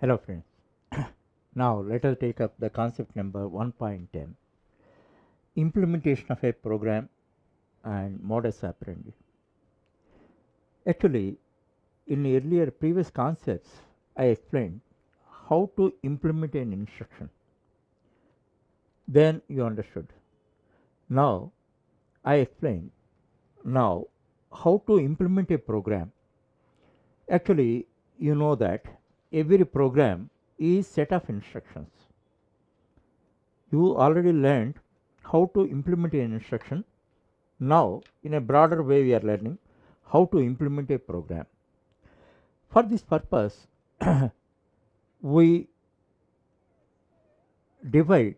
Hello friends. Now let us take up the concept number 1.10, implementation of a program and modus operandi. Actually, in earlier previous concepts, I explained how to implement an instruction. Then you understood. Now I explain now how to implement a program. Actually, you know that every program is set of instructions. You already learned how to implement an instruction. Now, in a broader way, we are learning how to implement a program. For this purpose, we divide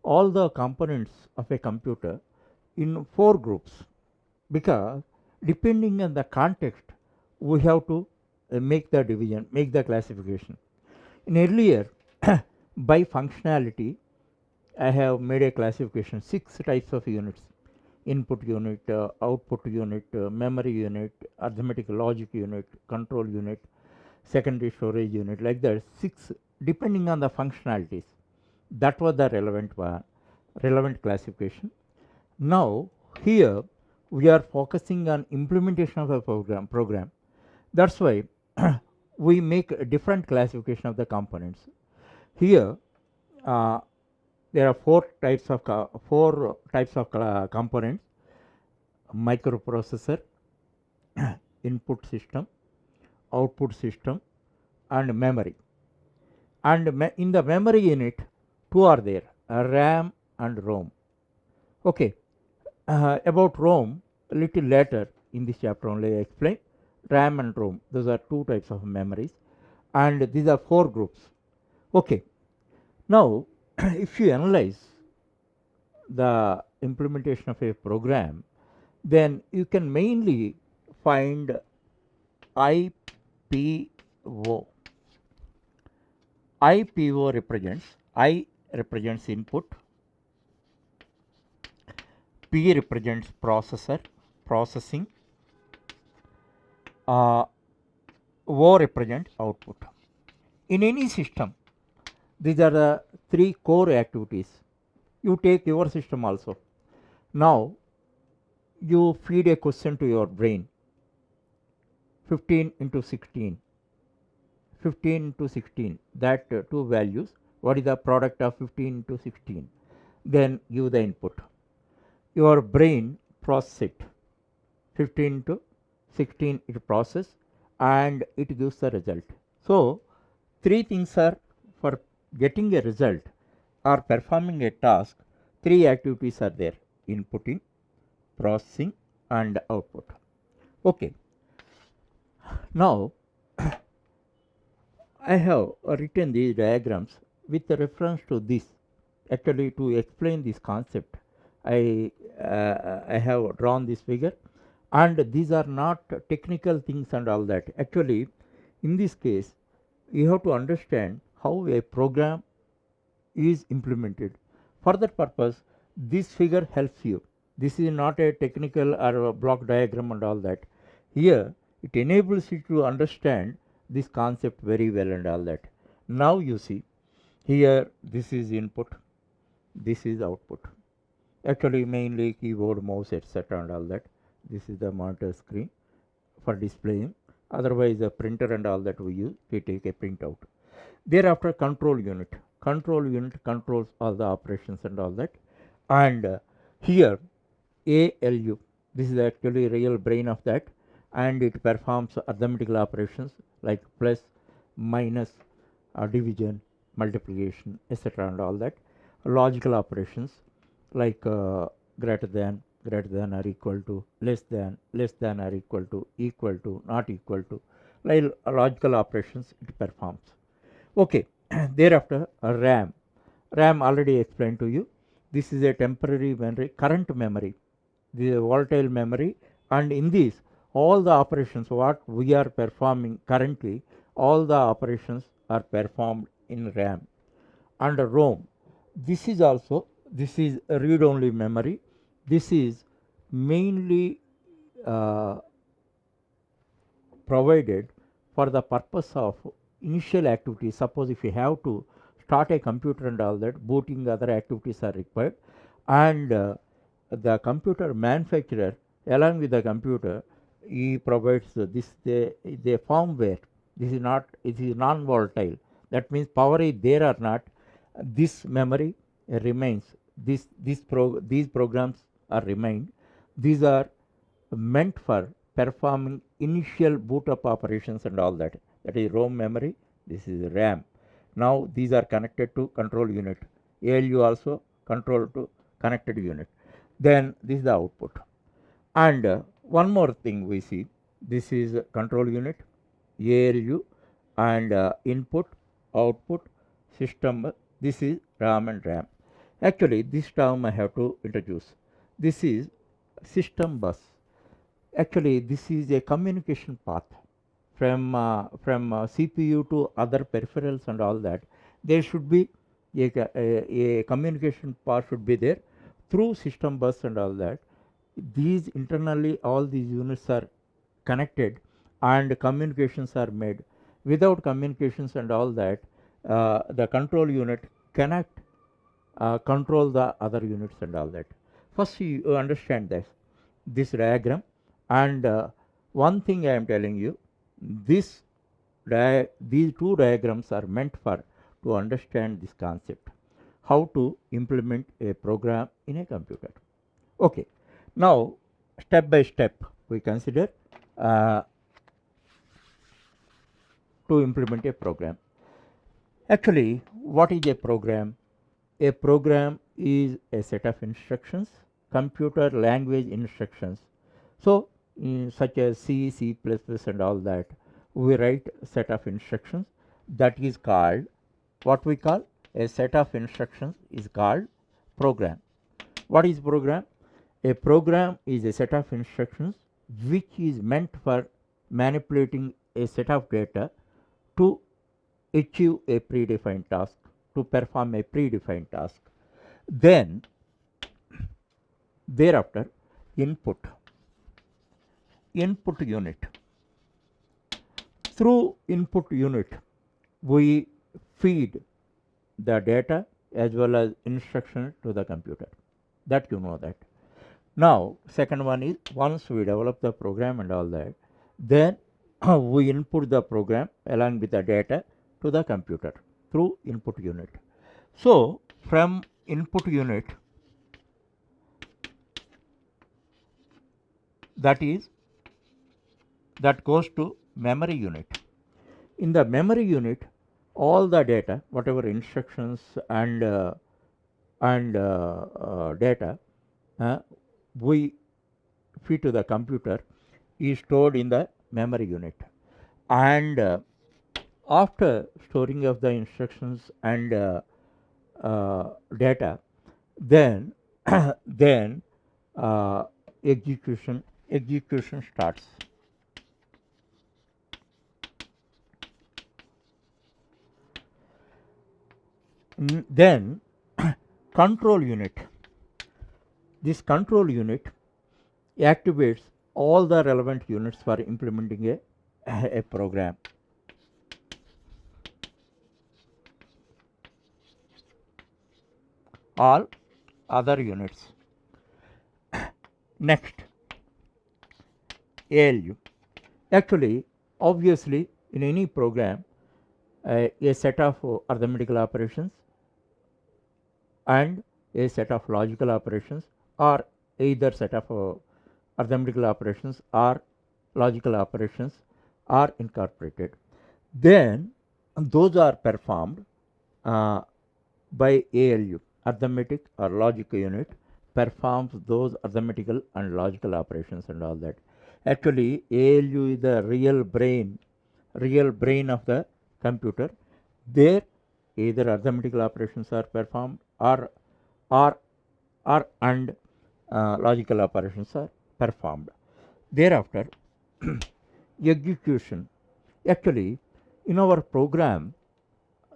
all the components of a computer in four groups, because depending on the context, we have to make the division, make the classification. In earlier, by functionality, I have made a classification, 6 types of units: input unit, output unit, memory unit, arithmetic logic unit, control unit, secondary storage unit, like that, 6 depending on the functionalities. That was the relevant classification. Now here we are focusing on implementation of a program. That's why we make a different classification of the components. Here uh, there are four types of components: microprocessor, input system, output system, and memory. And in the memory unit, two are there: RAM and ROM. Okay, about ROM a little later in this chapter only I explain. RAM and ROM, those are two types of memories, and these are four groups. Okay, now if you analyze the implementation of a program, then you can mainly find IPO. IPO represents, I represents input, P represents processor, processing, O represents output. In any system, these are the three core activities. You take your system also. Now you feed a question to your brain: 15 into 16, 15 into 16, that two values, what is the product of 15 into 16? Then give the input. Your brain process it, 15 to 16 it process, and it gives the result. So three things are for getting a result or performing a task. Three activities are there: inputting, processing, and output. Okay, now I have written these diagrams with reference to this. Actually, to explain this concept, I have drawn this figure, and these are not technical things and all that. Actually, in this case, you have to understand how a program is implemented. For that purpose, this figure helps you. This is not a technical or a block diagram and all that. Here, it enables you to understand this concept very well and all that. Now you see, here this is input, this is output. Actually, mainly keyboard, mouse, etc. and all that. This is the monitor screen for displaying. Otherwise, the printer and all that we use, we take a printout. Thereafter, control unit. Control unit controls all the operations and all that. And here, ALU, this is actually real brain of that, and it performs arithmetical operations like plus, minus, division, multiplication, etc. and all that. Logical operations like greater than or equal to, less than or equal to, not equal to, like logical operations it performs. Okay, thereafter RAM. RAM already explained to you. This is a temporary memory, current memory. This is a volatile memory, and in this, all the operations what we are performing currently, all the operations are performed in RAM. And ROM. This is also, this is a read-only memory. This is mainly provided for the purpose of initial activities. Suppose if you have to start a computer and all that, booting other activities are required, and the computer manufacturer along with the computer, he provides this the firmware. This is not, it is non volatile, that means power is there or not, this memory remains, these programs are remained. These are meant for performing initial boot up operations and all that. That is ROM memory, this is RAM. Now these are connected to control unit. ALU also control to connected unit. Then this is the output. And one more thing we see, this is control unit, ALU, and input, output, system. This is RAM and RAM. Actually, this term I have to introduce. This is system bus. Actually, this is a communication path from CPU to other peripherals and all that. There should be a communication path should be there through system bus and all that. These internally, all these units are connected and communications are made. Without communications and all that, the control unit cannot control the other units and all that. First, you understand this diagram, and one thing I am telling you, these two diagrams are meant for to understand this concept, how to implement a program in a computer. Okay, now step by step we consider to implement a program. Actually, what is a program? A program is a set of instructions, computer language instructions. So, such as C, C++ and all that, we write a set of instructions that is called, what we call a set of instructions is called program. What is program? A program is a set of instructions which is meant for manipulating a set of data to achieve a predefined task, to perform a predefined task. Then thereafter input unit. Through input unit we feed the data as well as instruction to the computer, that you know that. Now second one is, once we develop the program and all that, then we input the program along with the data to the computer through input unit. So from input unit, that goes to memory unit. In the memory unit, all the data, whatever instructions and data we feed to the computer is stored in the memory unit. And after storing of the instructions and data, then then execution starts. Then control unit. This control unit activates all the relevant units for implementing a program. All other units. Next, ALU. Actually, obviously, in any program, a set of arithmetical operations and a set of logical operations, or either set of arithmetical operations or logical operations are incorporated. Then those are performed by ALU, arithmetic or logic unit performs those arithmetical and logical operations and all that. Actually, ALU is the real brain of the computer. There either arithmetical operations are performed or logical operations are performed. Thereafter execution. Actually, in our program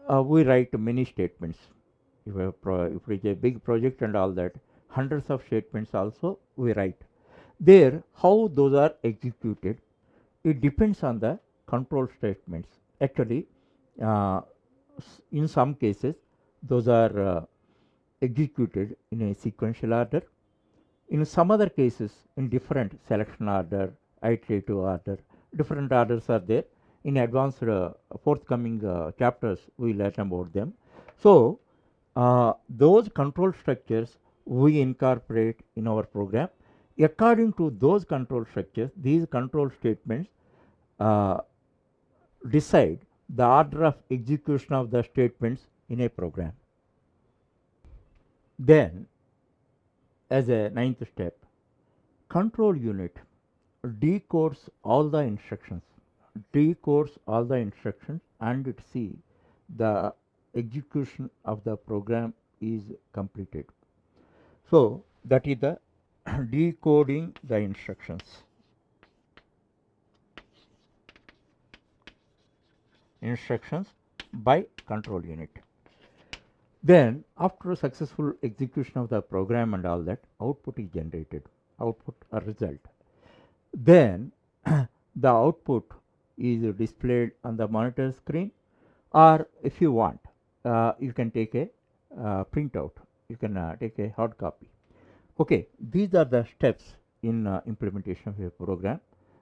we write many statements. If it is a big project and all that, hundreds of statements also we write. There, how those are executed, it depends on the control statements. Actually, Uh, in some cases, those are executed in a sequential order. In some other cases, in different selection order, iterative order, different orders are there. In advanced forthcoming chapters, we learn about them. So, those control structures we incorporate in our program. According to those control structures, these control statements uh, decide the order of execution of the statements in a program. Then, as a ninth step, control unit decodes all the instructions, and it see the execution of the program is completed. So, that is the decoding the instructions by control unit. Then, after successful execution of the program and all that, output is generated, output or result. Then the output is displayed on the monitor screen, or if you want, you can take a printout, you can take a hard copy. Okay, these are the steps in implementation of a program.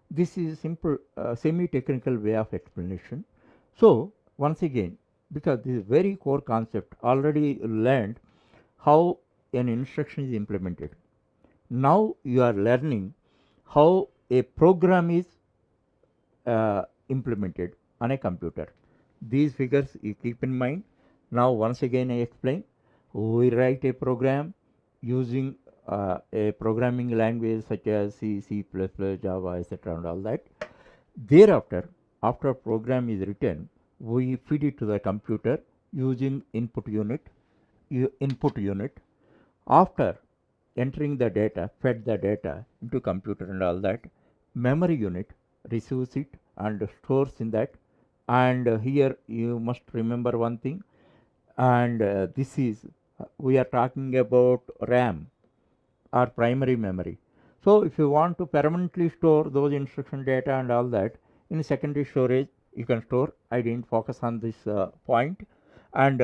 This is simple semi-technical way of explanation. So, once again, because this is very core concept, already learned how an instruction is implemented. Now you are learning how a program is implemented on a computer. These figures you keep in mind. Now once again I explain. We write a program using a programming language such as C, C++, Java, etc. and all that. Thereafter, after program is written, we feed it to the computer using input unit. After entering the data, fed the data into computer and all that, memory unit receives it and stores in that. And here you must remember one thing, and this is we are talking about RAM or primary memory. So, if you want to permanently store those instruction data and all that in secondary storage, you can store. I didn't focus on this point. And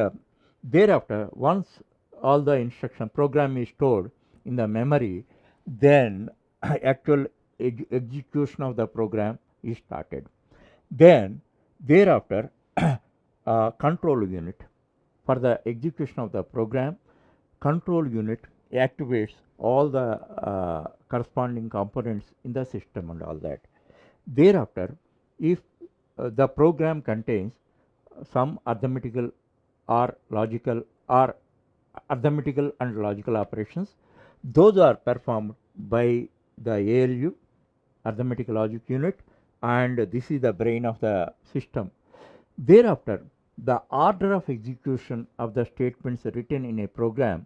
thereafter, once all the instruction program is stored in the memory, then actual execution of the program is started. Then thereafter, control unit, for the execution of the program, control unit activates all the corresponding components in the system and all that. Thereafter, if the program contains some arithmetical or logical or arithmetical and logical operations, those are performed by the ALU, arithmetic logic unit, and this is the brain of the system. Thereafter, the order of execution of the statements written in a program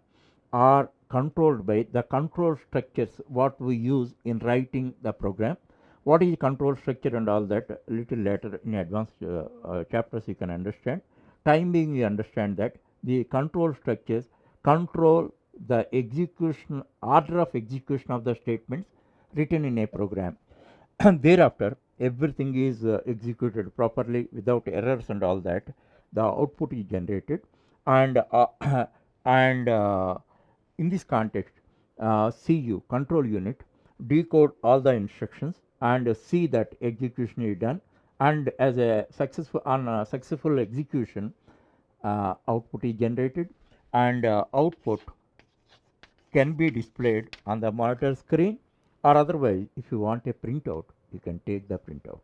are controlled by the control structures what we use in writing the program. What is control structure and all that, a little later in advanced chapters you can understand. Time being, you understand that the control structures control the execution, order of execution of the statements written in a program. And thereafter, everything is executed properly without errors and all that. The output is generated, and and in this context, CU, control unit, decode all the instructions and see that execution is done, and as a successful execution, output is generated, and output can be displayed on the monitor screen, or otherwise if you want a printout, you can take the printout.